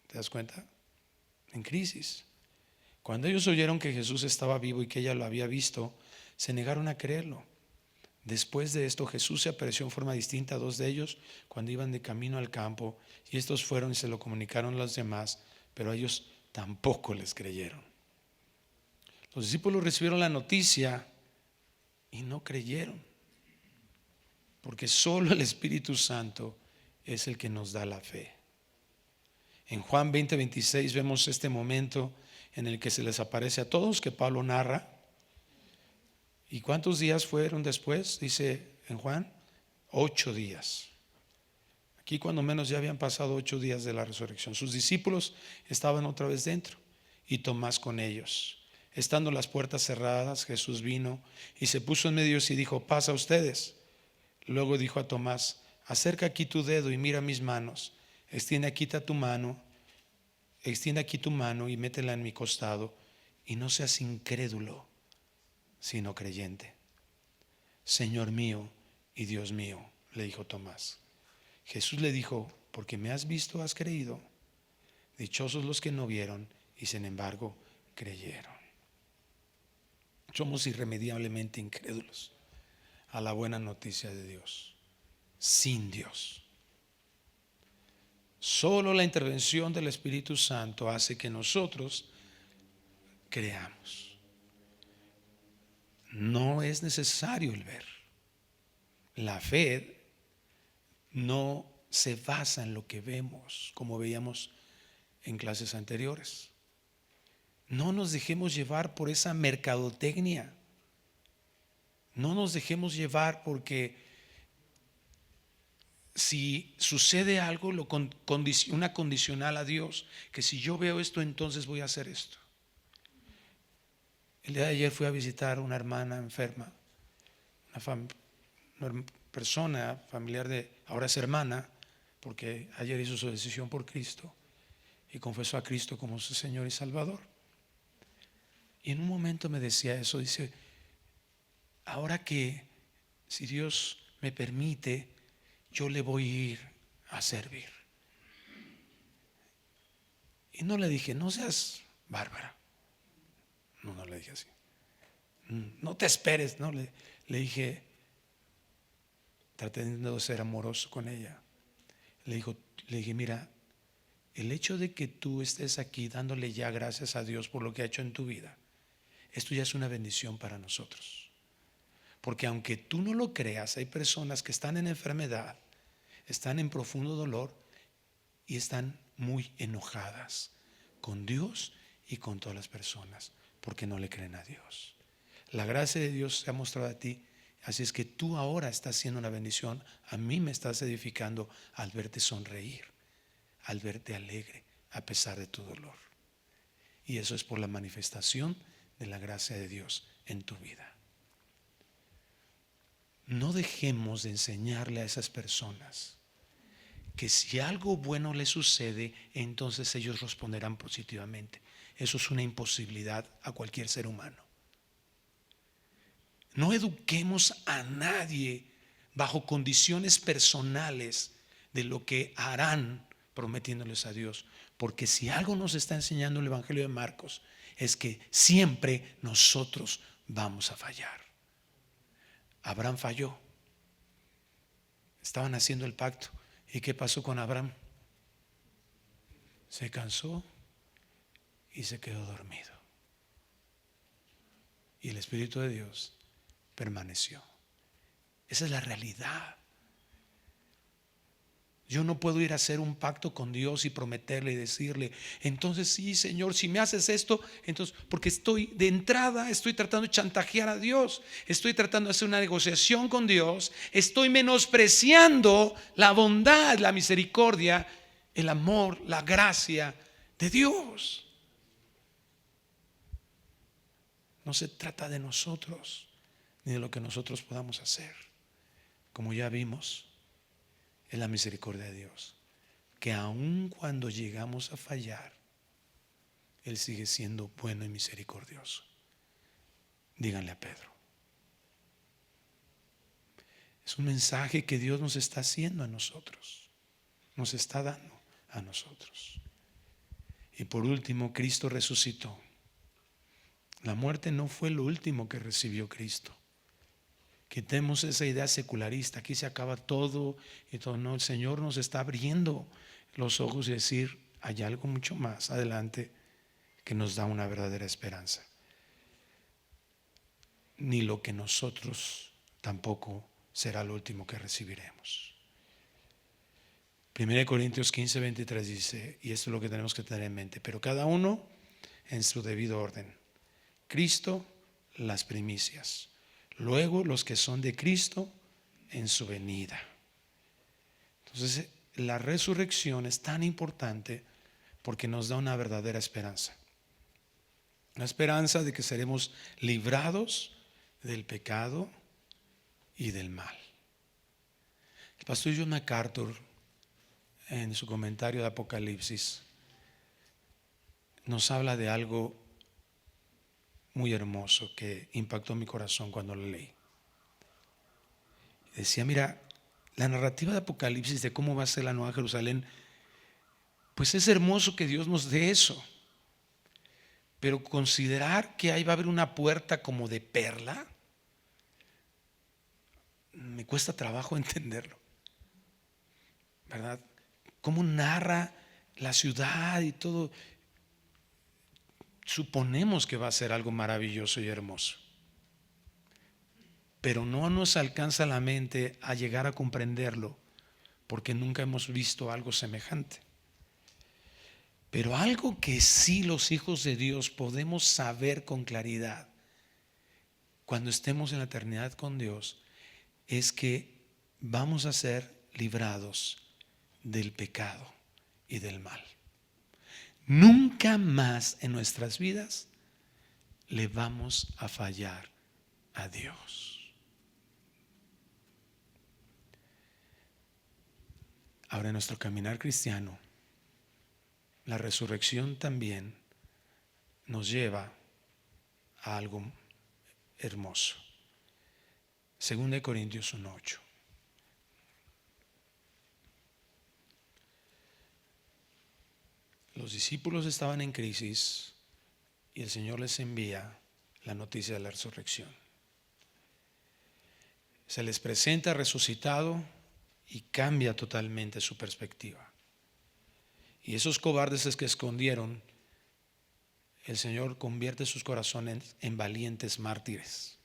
¿Te das cuenta? En crisis. Cuando ellos oyeron que Jesús estaba vivo y que ella lo había visto, se negaron a creerlo. Después de esto, Jesús se apareció en forma distinta a 2 de ellos cuando iban de camino al campo, y estos fueron y se lo comunicaron a los demás, pero a ellos tampoco les creyeron. Los discípulos recibieron la noticia y no creyeron, porque solo el Espíritu Santo es el que nos da la fe. En Juan 20:26 vemos este momento en el que se les aparece a todos, que Pablo narra. ¿Y cuántos días fueron después? Dice en Juan, 8 días. Aquí cuando menos ya habían pasado 8 días de la resurrección. Sus discípulos estaban otra vez dentro y Tomás con ellos. Estando las puertas cerradas, Jesús vino y se puso en medio y dijo: paz a ustedes. Luego dijo a Tomás: acerca aquí tu dedo y mira mis manos. Extiende aquí tu mano y métela en mi costado, y no seas incrédulo, sino creyente. Señor mío y Dios mío, le dijo Tomás. Jesús le dijo: porque me has visto, has creído. Dichosos los que no vieron y sin embargo creyeron. Somos irremediablemente incrédulos a la buena noticia de Dios. Sin Dios, solo la intervención del Espíritu Santo hace que nosotros creamos. No es necesario el ver. La fe no se basa en lo que vemos, como veíamos en clases anteriores. No nos dejemos llevar por esa mercadotecnia. No nos dejemos llevar porque si sucede algo, una condicional a Dios, que si yo veo esto, entonces voy a hacer esto. El día de ayer fui a visitar una hermana enferma, una persona familiar ahora es hermana, porque ayer hizo su decisión por Cristo y confesó a Cristo como su Señor y Salvador. Y en un momento me decía eso, dice: ahora que, si Dios me permite, yo le voy a ir a servir. Y no le dije: no seas bárbara. No le dije así. No te esperes. No, le dije, tratando de ser amoroso con ella. Le dije: mira, el hecho de que tú estés aquí dándole ya gracias a Dios por lo que ha hecho en tu vida, esto ya es una bendición para nosotros. Porque aunque tú no lo creas, hay personas que están en enfermedad, están en profundo dolor y están muy enojadas con Dios y con todas las personas porque no le creen a Dios. La gracia de Dios se ha mostrado a ti, así es que tú ahora estás siendo una bendición. A mí me estás edificando al verte sonreír, al verte alegre a pesar de tu dolor. Y eso es por la manifestación de la gracia de Dios en tu vida. No dejemos de enseñarle a esas personas que si algo bueno les sucede, entonces ellos responderán positivamente. Eso es una imposibilidad a cualquier ser humano. No eduquemos a nadie bajo condiciones personales de lo que harán prometiéndoles a Dios. Porque si algo nos está enseñando el Evangelio de Marcos, es que siempre nosotros vamos a fallar. Abraham falló. Estaban haciendo el pacto. ¿Y qué pasó con Abraham? Se cansó y se quedó dormido. Y el Espíritu de Dios permaneció. Esa es la realidad. Yo no puedo ir a hacer un pacto con Dios y prometerle y decirle, entonces sí, Señor, si me haces esto, entonces, porque estoy de entrada, estoy tratando de chantajear a Dios, estoy tratando de hacer una negociación con Dios, estoy menospreciando la bondad, la misericordia, el amor, la gracia de Dios. No se trata de nosotros, ni de lo que nosotros podamos hacer. Como ya vimos, es la misericordia de Dios, que aun cuando llegamos a fallar, Él sigue siendo bueno y misericordioso. Díganle a Pedro. Es un mensaje que Dios nos está haciendo a nosotros, nos está dando a nosotros. Y por último, Cristo resucitó. La muerte no fue lo último que recibió Cristo. Quitemos esa idea secularista, aquí se acaba todo y todo. No, el Señor nos está abriendo los ojos y decir, hay algo mucho más adelante que nos da una verdadera esperanza. Ni lo que nosotros tampoco será lo último que recibiremos. 1 Corintios 15:23 dice, y esto es lo que tenemos que tener en mente, pero cada uno en su debido orden. Cristo, las primicias. Luego los que son de Cristo en su venida. Entonces la resurrección es tan importante porque nos da una verdadera esperanza. La esperanza de que seremos librados del pecado y del mal. El pastor John MacArthur, en su comentario de Apocalipsis, nos habla de algo muy hermoso que impactó mi corazón cuando lo leí. Decía, mira, la narrativa de Apocalipsis de cómo va a ser la Nueva Jerusalén, pues es hermoso que Dios nos dé eso. Pero considerar que ahí va a haber una puerta como de perla, me cuesta trabajo entenderlo, ¿verdad? Cómo narra la ciudad y todo. Suponemos que va a ser algo maravilloso y hermoso, pero no nos alcanza la mente a llegar a comprenderlo porque nunca hemos visto algo semejante. Pero algo que sí los hijos de Dios podemos saber con claridad cuando estemos en la eternidad con Dios es que vamos a ser librados del pecado y del mal. Nunca más en nuestras vidas le vamos a fallar a Dios. Ahora en nuestro caminar cristiano, la resurrección también nos lleva a algo hermoso. 2 Corintios 1:8. Los discípulos estaban en crisis y el Señor les envía la noticia de la resurrección. Se les presenta resucitado y cambia totalmente su perspectiva. Y esos cobardes que escondieron, el Señor convierte sus corazones en valientes mártires.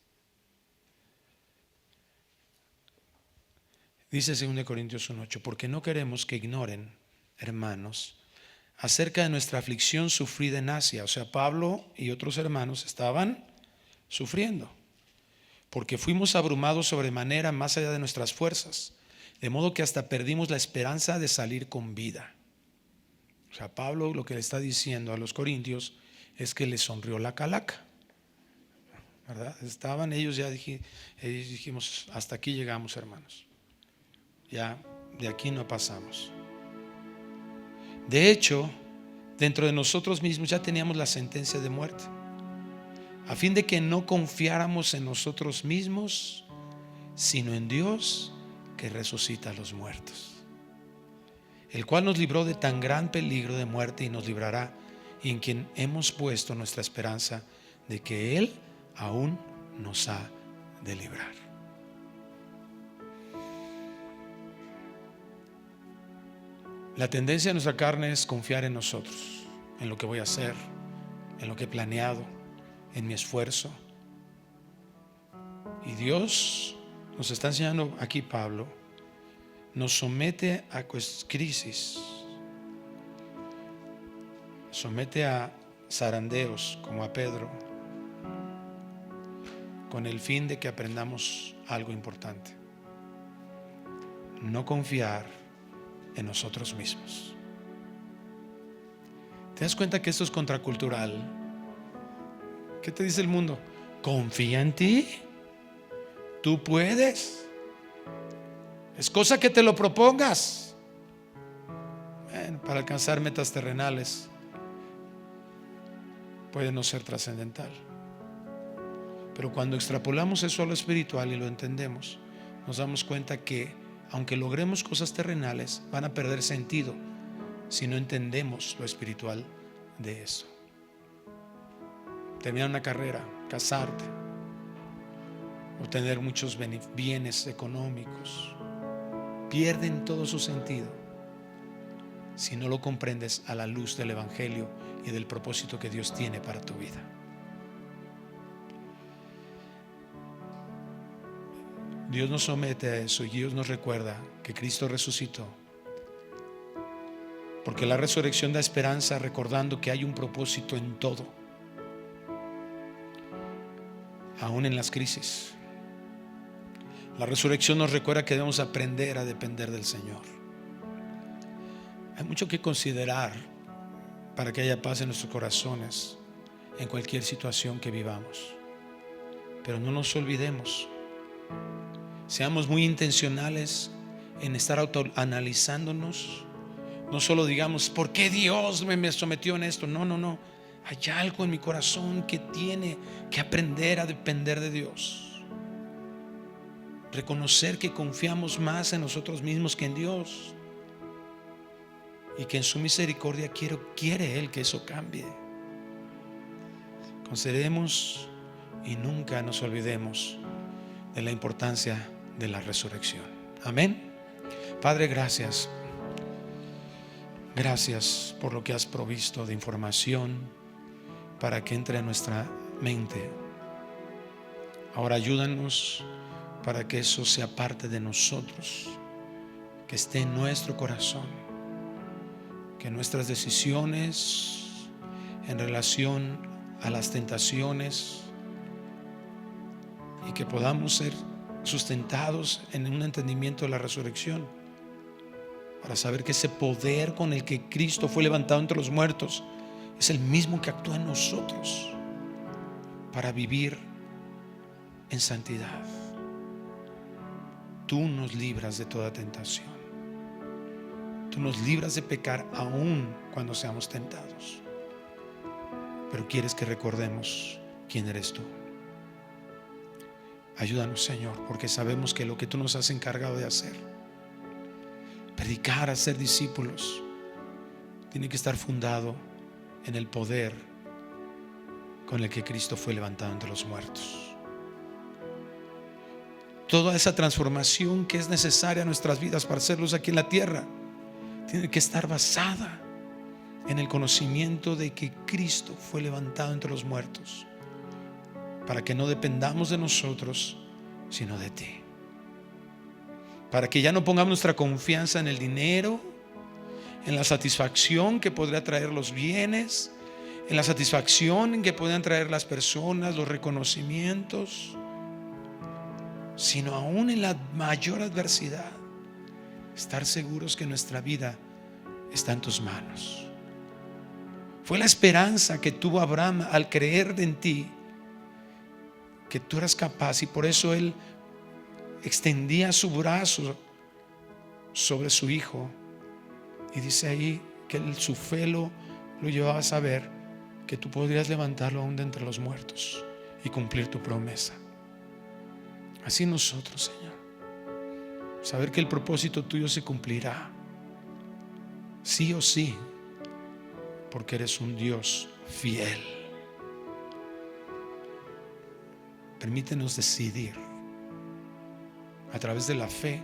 Dice 2 Corintios 1:8, porque no queremos que ignoren, hermanos, acerca de nuestra aflicción sufrida en Asia. O sea, Pablo y otros hermanos estaban sufriendo, porque fuimos abrumados sobremanera más allá de nuestras fuerzas, de modo que hasta perdimos la esperanza de salir con vida. O sea, Pablo lo que le está diciendo a los corintios es que les sonrió la calaca, ¿verdad? Estaban ellos ya, dijimos, hasta aquí llegamos, hermanos. Ya de aquí no pasamos. De hecho, dentro de nosotros mismos ya teníamos la sentencia de muerte, a fin de que no confiáramos en nosotros mismos, sino en Dios que resucita a los muertos, el cual nos libró de tan gran peligro de muerte y nos librará, y en quien hemos puesto nuestra esperanza de que Él aún nos ha de librar. La tendencia de nuestra carne es confiar en nosotros, en lo que voy a hacer, en lo que he planeado, en mi esfuerzo. Y Dios nos está enseñando aquí, Pablo, nos somete a crisis, somete a zarandeos como a Pedro, con el fin de que aprendamos algo importante: no confiar en nosotros mismos. ¿Te das cuenta que esto es contracultural? ¿Qué te dice el mundo? Confía en ti, tú puedes, es cosa que te lo propongas. Bueno, para alcanzar metas terrenales puede no ser trascendental, pero cuando extrapolamos eso a lo espiritual y lo entendemos, nos damos cuenta que aunque logremos cosas terrenales, van a perder sentido si no entendemos lo espiritual de eso. Terminar una carrera, casarte, obtener muchos bienes económicos, pierden todo su sentido si no lo comprendes a la luz del Evangelio y del propósito que Dios tiene para tu vida. Dios nos somete a eso y Dios nos recuerda que Cristo resucitó, porque la resurrección da esperanza, recordando que hay un propósito en todo, aún en las crisis. La resurrección nos recuerda que debemos aprender a depender del Señor. Hay mucho que considerar para que haya paz en nuestros corazones en cualquier situación que vivamos, pero no nos olvidemos. Seamos muy intencionales en estar autoanalizándonos. No solo digamos, ¿por qué Dios me sometió en esto? No. Hay algo en mi corazón que tiene que aprender a depender de Dios. Reconocer que confiamos más en nosotros mismos que en Dios, y que en su misericordia quiere Él que eso cambie. Consideremos y nunca nos olvidemos de la importancia de la resurrección. Amén. Padre, gracias por lo que has provisto de información para que entre a nuestra mente. Ahora ayúdanos para que eso sea parte de nosotros, que esté en nuestro corazón, que nuestras decisiones en relación a las tentaciones, y que podamos ser sustentados en un entendimiento de la resurrección, para saber que ese poder con el que Cristo fue levantado entre los muertos es el mismo que actúa en nosotros para vivir en santidad. Tú nos libras de toda tentación. Tú nos libras de pecar aún cuando seamos tentados, pero quieres que recordemos quién eres tú. Ayúdanos, Señor, porque sabemos que lo que tú nos has encargado de hacer, predicar, hacer discípulos, tiene que estar fundado en el poder con el que Cristo fue levantado entre los muertos. Toda esa transformación que es necesaria en nuestras vidas para hacer luz aquí en la tierra tiene que estar basada en el conocimiento de que Cristo fue levantado entre los muertos, para que no dependamos de nosotros, sino de ti. Para que ya no pongamos nuestra confianza en el dinero, en la satisfacción que podría traer los bienes, en la satisfacción que puedan traer las personas, los reconocimientos, sino aún en la mayor adversidad, estar seguros que nuestra vida está en tus manos. Fue la esperanza que tuvo Abraham al creer en ti, que tú eras capaz, y por eso él extendía su brazo sobre su hijo. Y dice ahí que su fe lo llevaba a saber que tú podrías levantarlo aún de entre los muertos y cumplir tu promesa. Así nosotros, Señor, saber que el propósito tuyo se cumplirá, sí o sí, porque eres un Dios fiel. Permítenos decidir a través de la fe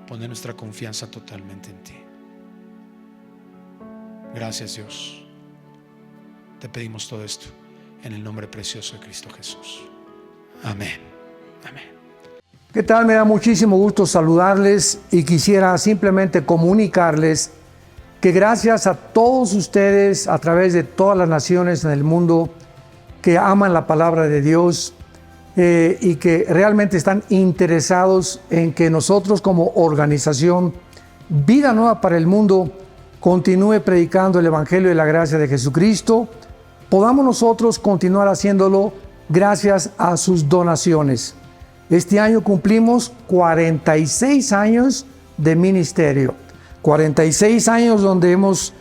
poner nuestra confianza totalmente en ti. Gracias, Dios. Te pedimos todo esto en el nombre precioso de Cristo Jesús. Amén. Amén. ¿Qué tal? Me da muchísimo gusto saludarles y quisiera simplemente comunicarles que gracias a todos ustedes a través de todas las naciones en el mundo que aman la palabra de Dios y que realmente están interesados en que nosotros como organización Vida Nueva para el Mundo continúe predicando el Evangelio de la gracia de Jesucristo, podamos nosotros continuar haciéndolo gracias a sus donaciones. Este año cumplimos 46 años de ministerio, 46 años donde hemos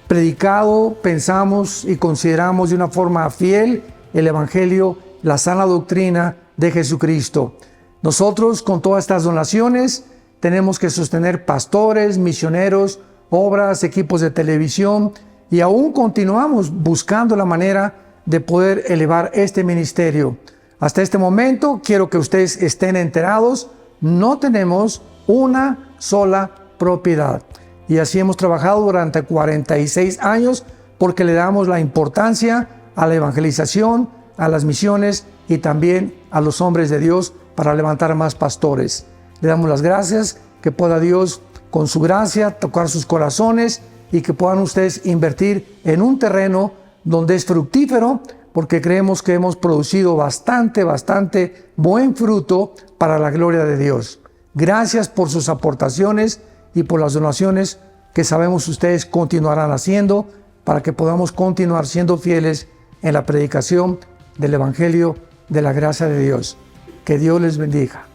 predicado, pensamos y consideramos de una forma fiel el Evangelio, la sana doctrina de Jesucristo. Nosotros con todas estas donaciones tenemos que sostener pastores, misioneros, obras, equipos de televisión y aún continuamos buscando la manera de poder elevar este ministerio. Hasta este momento quiero que ustedes estén enterados, no tenemos una sola propiedad. Y así hemos trabajado durante 46 años porque le damos la importancia a la evangelización, a las misiones y también a los hombres de Dios para levantar más pastores. Le damos las gracias, que pueda Dios con su gracia tocar sus corazones y que puedan ustedes invertir en un terreno donde es fructífero, porque creemos que hemos producido bastante buen fruto para la gloria de Dios. Gracias por sus aportaciones y por las donaciones que sabemos ustedes continuarán haciendo para que podamos continuar siendo fieles en la predicación del Evangelio de la gracia de Dios. Que Dios les bendiga.